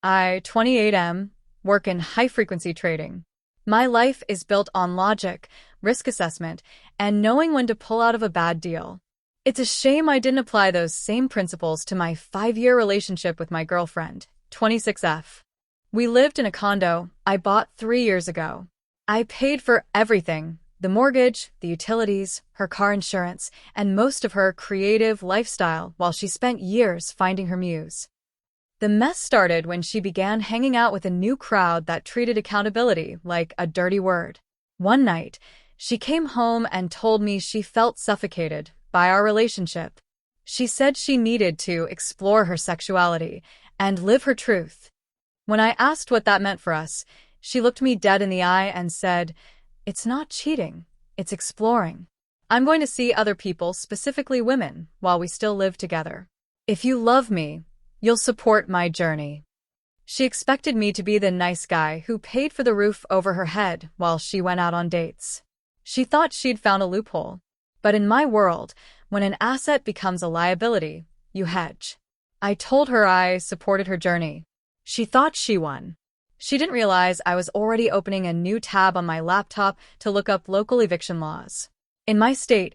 I, 28M, work in high-frequency trading. My life is built on logic, risk assessment, and knowing when to pull out of a bad deal. It's a shame I didn't apply those same principles to my 5-year relationship with my girlfriend, 26F. We lived in a condo I bought 3 years ago. I paid for everything: the mortgage, the utilities, her car insurance, and most of her creative lifestyle while she spent years finding her muse. The mess started when she began hanging out with a new crowd that treated accountability like a dirty word. One night, she came home and told me she felt suffocated by our relationship. She said she needed to explore her sexuality and live her truth. When I asked what that meant for us, she looked me dead in the eye and said, "It's not cheating, it's exploring. I'm going to see other people, specifically women, while we still live together. If you love me, you'll support my journey." She expected me to be the nice guy who paid for the roof over her head while she went out on dates. She thought she'd found a loophole. But in my world, when an asset becomes a liability, you hedge. I told her I supported her journey. She thought she won. She didn't realize I was already opening a new tab on my laptop to look up local eviction laws. In my state,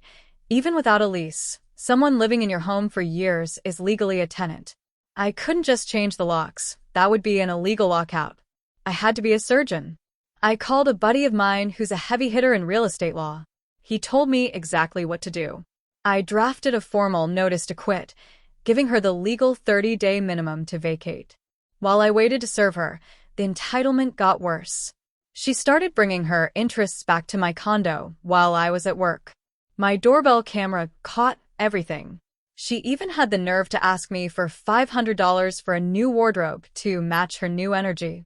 even without a lease, someone living in your home for years is legally a tenant. I couldn't just change the locks. That would be an illegal lockout. I had to be a surgeon. I called a buddy of mine who's a heavy hitter in real estate law. He told me exactly what to do. I drafted a formal notice to quit, giving her the legal 30-day minimum to vacate. While I waited to serve her, the entitlement got worse. She started bringing her interests back to my condo while I was at work. My doorbell camera caught everything. She even had the nerve to ask me for $500 for a new wardrobe to match her new energy.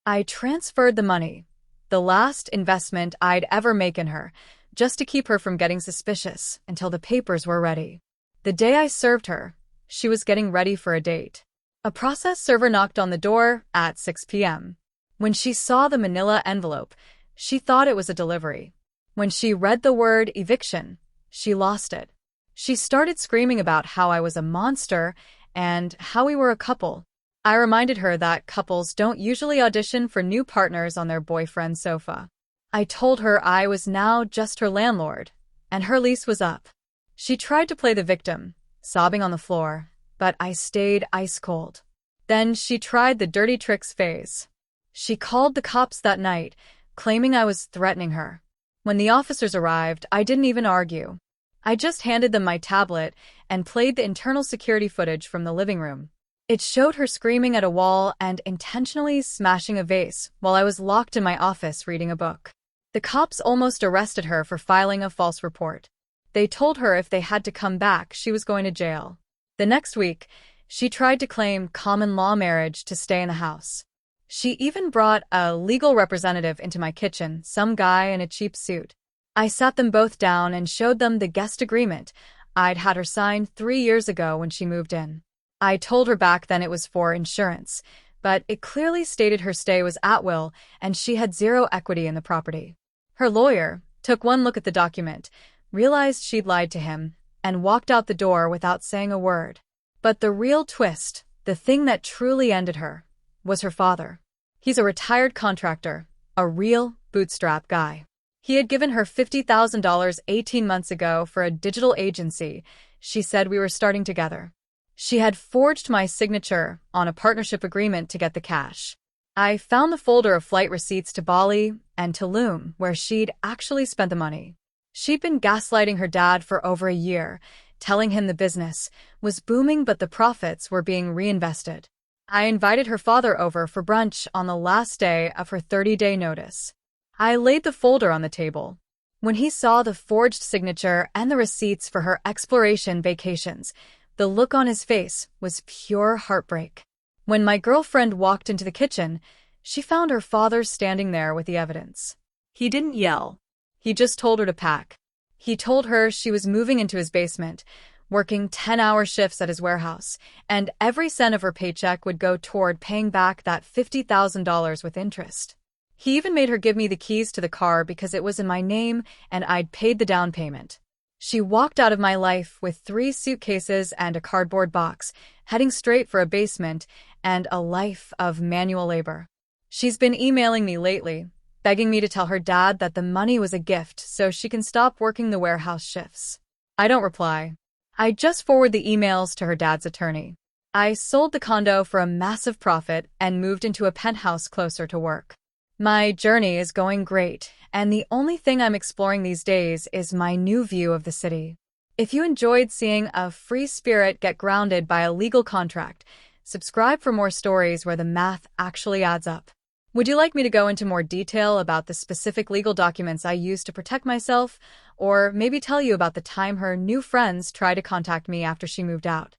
I transferred the money, the last investment I'd ever make in her, just to keep her from getting suspicious until the papers were ready. The day I served her, she was getting ready for a date. A process server knocked on the door at 6 p.m. When she saw the manila envelope, she thought it was a delivery. When she read the word eviction, she lost it. She started screaming about how I was a monster and how we were a couple. I reminded her that couples don't usually audition for new partners on their boyfriend's sofa. I told her I was now just her landlord, and her lease was up. She tried to play the victim, sobbing on the floor, but I stayed ice cold. Then she tried the dirty tricks phase. She called the cops that night, claiming I was threatening her. When the officers arrived, I didn't even argue. I just handed them my tablet and played the internal security footage from the living room. It showed her screaming at a wall and intentionally smashing a vase while I was locked in my office reading a book. The cops almost arrested her for filing a false report. They told her if they had to come back, she was going to jail. The next week, she tried to claim common law marriage to stay in the house. She even brought a legal representative into my kitchen, some guy in a cheap suit. I sat them both down and showed them the guest agreement I'd had her sign 3 years ago when she moved in. I told her back then it was for insurance, but it clearly stated her stay was at will and she had zero equity in the property. Her lawyer took one look at the document, realized she'd lied to him, and walked out the door without saying a word. But the real twist, the thing that truly ended her, was her father. He's a retired contractor, a real bootstrap guy. He had given her $50,000 18 months ago for a digital agency. She said we were starting together. She had forged my signature on a partnership agreement to get the cash. I found the folder of flight receipts to Bali and Tulum where she'd actually spent the money. She'd been gaslighting her dad for over a year, telling him the business was booming but the profits were being reinvested. I invited her father over for brunch on the last day of her 30-day notice. I laid the folder on the table. When he saw the forged signature and the receipts for her exploration vacations, the look on his face was pure heartbreak. When my girlfriend walked into the kitchen, she found her father standing there with the evidence. He didn't yell. He just told her to pack. He told her she was moving into his basement, working 10-hour shifts at his warehouse, and every cent of her paycheck would go toward paying back that $50,000 with interest. He even made her give me the keys to the car because it was in my name and I'd paid the down payment. She walked out of my life with 3 suitcases and a cardboard box, heading straight for a basement and a life of manual labor. She's been emailing me lately, begging me to tell her dad that the money was a gift so she can stop working the warehouse shifts. I don't reply. I just forward the emails to her dad's attorney. I sold the condo for a massive profit and moved into a penthouse closer to work. My journey is going great, and the only thing I'm exploring these days is my new view of the city. If you enjoyed seeing a free spirit get grounded by a legal contract, subscribe for more stories where the math actually adds up. Would you like me to go into more detail about the specific legal documents I used to protect myself, or maybe tell you about the time her new friends tried to contact me after she moved out?